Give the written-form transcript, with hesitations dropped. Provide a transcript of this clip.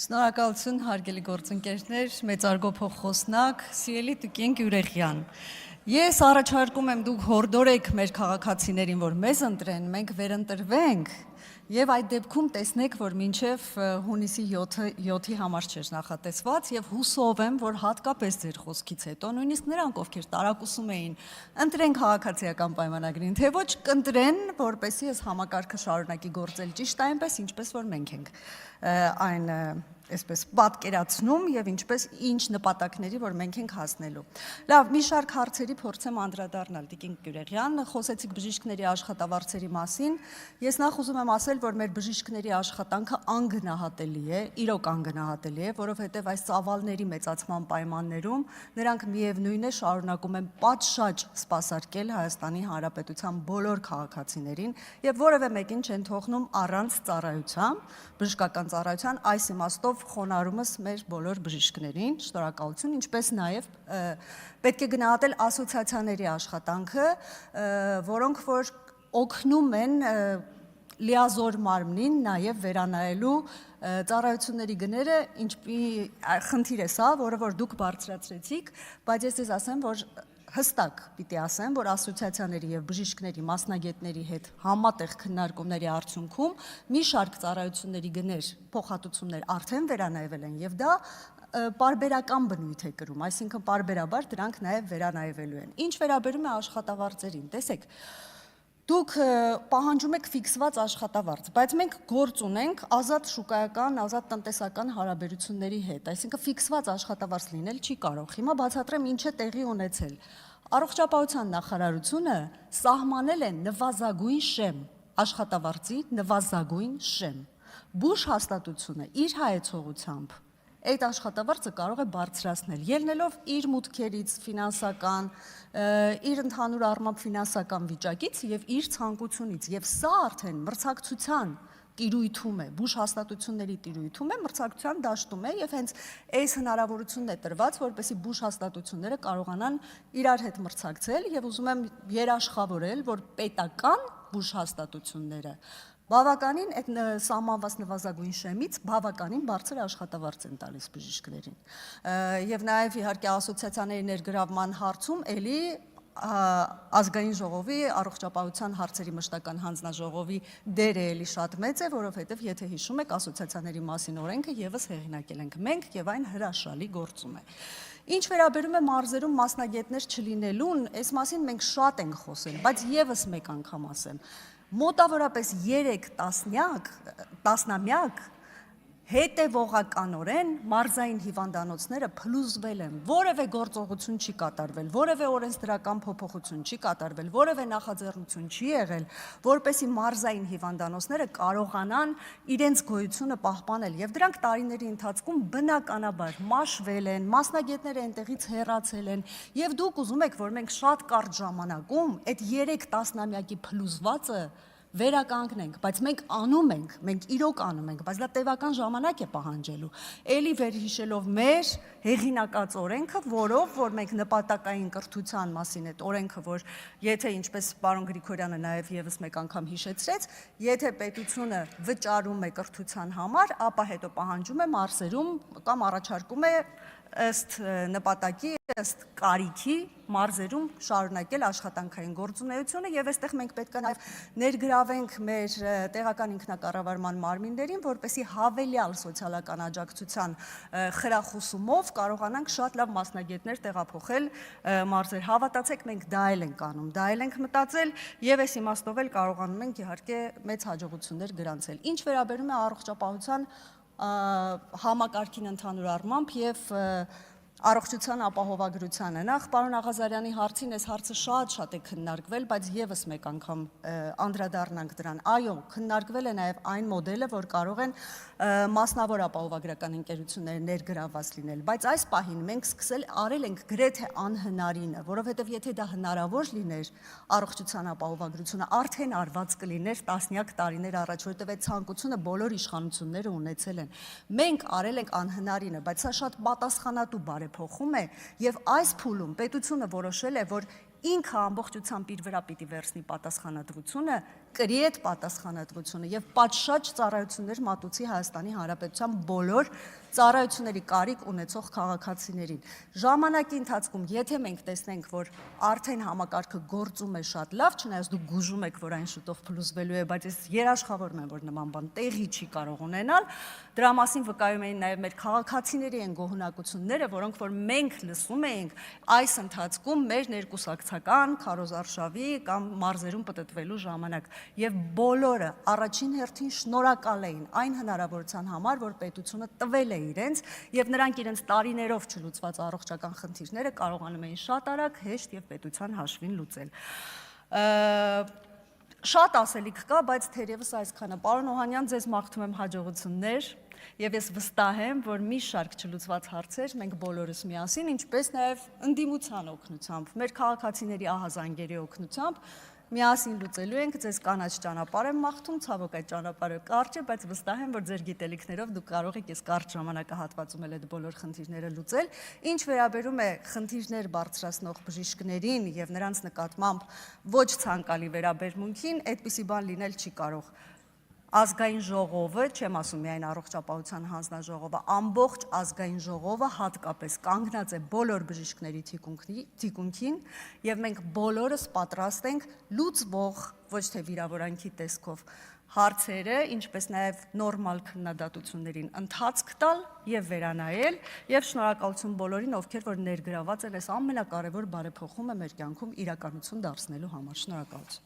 Շնորհակալություն հարգելի գործընկերներ, մեծարգո փոխխոսնակ, սիրելի Տիկին Գյուրեխյան։ Ես առաջարկում եմ դուք հորդորեք մեր քաղաքացիներին, որ մեզ ընտրեն, մենք վերընտրվենք եւ այդ դեպքում տեսնեք, որ մինչեւ հունիսի 7-ի համար չէր նախատեսված եւ հուսով եմ, որ հատկապես ձեր խոսքից հետո նույնիսկ նրանք, ովքեր տարակուսում էին ընտրեն քաղաքացիական պայմանագրին, թե ոչ կընտրեն, որպեսզի այս համակարգը շարունակի գործել ճիշտ այնպես, ինչպես որ մենք ենք այն այսպես պատկերացնում եւ ինչպես ինչ նպատակների, որ մենք ենք հասնելու։ Լավ, մի շարք հարցերի փորձեմ անդրադառնալ Տիկին Գյուրեխյան, խոսեցիք բժիշկների աշխատավարձերի մասին։ Ես նախ ուզում եմ ասել, որ մեր բժիշկների աշխատանքը անգնահատելի է, իրոք անգնահատելի է, որովհետեւ այս ծավալների մեծացման պայմաններում նրանք միևնույն է շարունակում են պատշաճ սպասարկել Հայաստանի Հանրապետության բոլոր քաղաքացիներին եւ որևէ մեկին չեն թողնում առանց ծառայության, բժշկական ծառայության, այս իմաստով խոնարհումս մեր բոլոր բժիշկներին, շնորհակալություն, ինչպես նաև պետք է գնահատել ասոցիացիաների աշխատանքը, որոնք որ օգնում են լիազոր մարմնին նաև վերանայելու ծառայությունների գները, խնդիր է սա, որը որ դուք բարձրացրեցիք, բայց ես ձեզ ասեմ, որ հստակ պիտի ասեմ, որ ասոցիացիաների եւ բժիշկների մասնագետների հետ համատեղ քննարկումների արդյունքում մի շարք ծառայությունների գներ, փոխհատուցումներ արդեն վերանայվել են եւ դա պարբերական բնույթ է կրում, այսինքն պարբերաբար դրանք նաեւ վերանայվելու են։ Ինչ վերաբերում է աշխատավարձերին, տեսեք, դուք պահանջում եք ֆիքսված աշխատավարձ, բայց մենք գործ ունենք ազատ շուկայական, ազատ տնտեսական հարաբերությունների հետ, այսինքն ֆիքսված աշխատավարձ լինել չի կարող։ Հիմա բացատրեմ ինչ է տեղի ունեցել։ Առողջապահության նախարարությունը սահմանել է նվազագույն շեմ, աշխատավարձի նվազագույն շեմ։ Բուժ հաստատությունը իր հայեցողությամբ այդ աշխատավարձը կարող է բարձրացնել, ելնելով իր մուտքերից ֆինանսական, իր ընդհանուր առմամբ ֆինանսական վիճակից եւ իր ցանկությունից, եւ սա արդեն մրցակցության տիրույթում է, բուժ հաստատությունների տիրույթում է, մրցակցության դաշտում է եւ հենց այս հնարավորությունն է տրված, որպեսզի բուժ հաստատությունները կարողանան իրար հետ մրցակցել եւ ուզում եմ երաշխավորել, որ պետական բուժ հաստատությունները բավականին այդ սահմանված նվազագույն շեմից բավականին բարձր աշխատավարձ են տալիս բժիշկներին։ Եվ նաև իհարկե ասոցիացիաների ներգրավման հարցում էլի ազգային ժողովի առողջապահության հարցերի մշտական հանձնաժողովի դերը էլի շատ մեծ է, որովհետև եթե հիշում եք ասոցիացիաների մասին օրենքը եւս հեղինակել ենք մենք եւ այն հրաշալի գործում է։ Ինչ վերաբերում է մարզերում մասնագետներ չլինելուն, այս մասին մենք շատ ենք խոսել, բայց եւս մեկ անգամ ասեմ, մոտավորապես 3 տասնամյակ հետևողականորեն մարզային հիվանդանոցները փլուզվել են, որևէ գործողություն չի կատարվել, որևէ օրենսդրական փոփոխություն չի կատարվել, որևէ նախաձեռնություն չի եղել, որպեսզի մարզային հիվանդանոցները կարողանան իրենց գոյությունը պահպանել եւ դրանք տարիների ընթացքում բնականաբար մաշվել են, մասնագետները այնտեղից հեռացել են եւ դուք ուզում եք, որ մենք շատ կարճ ժամանակում այդ 3 տասնամյակի փլուզվածը վերականգնենք, բայց մենք անում ենք, մենք իրոք անում ենք, բայց դա տևական ժամանակ է պահանջելու։ Էլի վերհիշելով մեր հեղինակած օրենքը, որով որ մենք նպատակային կրթության մասին այդ օրենքը, որ եթե ինչպես պարոն Գրիգորյանը նաև եւս մեկ անգամ հիշեցրեց, եթե պետությունը վճարում է կրթության համար, ապա հետո պահանջում է մարզերում կամ առաջարկում է ըստ նպատակի, ըստ կարիքի մարզերում շարունակել աշխատանքային գործունեությունը եւ այստեղ մենք պետք է նաեւ ներգրավենք մեր տեղական ինքնակառավարման մարմիններին, որպեսզի հավելյալ սոցիալական աջակցության խրախուսումով կարողանանք շատ լավ մասնագետներ տեղափոխել մարզեր։ Հավատացեք, մենք դա էլ ենք անում, դա էլ ենք մտածել եւ այս իմաստով էլ կարողանում ենք իհարկե մեծ հաջողություններ գրանցել։ Ինչ վերաբերում է առողջապահության համակարգին ընդհանուր առմամբ եւ առողջության ապահովագրությանը։ Նախ պարոն Աղազարյանի հարցին այս հարցը շատ է քննարկվել, բայց եւս մեկ անգամ անդրադառնանք դրան։ Այո, քննարկվել է նաեւ այն մոդելը, որ կարող են մասնավոր ապահովագրական ընկերությունները ներգրավված լինել, բայց այս պահին մենք արել ենք գրեթե անհնարինը, որովհետեւ եթե դա հնարավոր լիներ, առողջության ապահովագրությունը արդեն արված կլիներ տասնյակ տարիներ առաջ, որովհետեւ այդ ցանկությունը բոլոր իշխանությունները ունեցել են։ Մենք արել ենք անհնարինը, բայց սա շատ պատասխանատու բարեփոխում է եւ այս փուլում պետությունը որոշել է, որ ինքը ամբողջությամբ իր վրա պիտի վերցնի պատասխանատվությունը կրի այդ պատասխանատվությունը եւ պատշաճ ծառայություններ մատուցի Հայաստանի Հանրապետության բոլոր ծառայությունների կարիք ունեցող քաղաքացիներին։ Ժամանակի ընթացքում, եթե մենք տեսնենք, որ արդեն համակարգը գործում է շատ լավ, չնայած դուք գուժում եք, որ այն շուտով փլուզվելու է, բայց ես երաշխավորում եմ, որ նման բան տեղի չի կարող ունենալ, դրա մասին վկայում էին նաև մեր քաղաքացիների այն գոհունակությունները, որոնք որ մենք լսում էինք այս ընթացքում մեր ներկուսակցական քարոզարշավի կամ մարզերում պտտվելու ժամանակ, եւ բոլորը առաջին հերթին շնորհակալ էին այն հնարավորության համար, որ պետությունը տվել է իրենց եւ նրանք իրենց տարիներով չլուծված առողջական խնդիրները կարողանում էին շատ արագ, հեշտ եւ պետության հաշվին լուծել։ Շատ ասելիք կա, բայց թերևս այսքանը։ Պարոն Օհանյան, ձեզ մաղթում եմ հաջողություններ եւ ես վստահ եմ, որ մի շարք չլուծված հարցեր մենք բոլորս միասին, ինչպես նաեւ ընդդիմության օգնությամբ, մեր քաղաքացիների ահազանգերի օգնությամբ միասին լուծելու ենք, ձեզ կանաչ ճանապարհ եմ մաղթում, ցավոք այդ ճանապարհը կարճ է, բայց վստահ եմ, որ ձեր գիտելիքներով դուք կարող եք այս կարճ ժամանակահատվածում էլ այդ բոլոր խնդիրները լուծել։ Ինչ վերաբերում է խնդիրներ բարձրացնող բժիշկներին եւ նրանց նկատմամբ ոչ ցանկալի վերաբերմունքին, այդպիսի բան լինել չի կարող։ Ազգային ժողովը, չեմ ասում միայն առողջապահության հանձնաժողովը, ամբողջ ազգային ժողովը հատկապես կանգնած է բոլոր բժիշկների թիկունքին եւ մենք բոլորս պատրաստ ենք լուծվող, ոչ թե վիրավորանքի տեսքով հարցերը, ինչպես նաեւ նորմալ քննադատություններին ընթացք տալ եւ վերանայել եւ շնորհակալություն բոլորին, ովքեր որ ներգրաված են այս ամենակարևոր բարեփոխումը մեր կյանքում իրականություն դարձնելու համար։ Շնորհակալություն։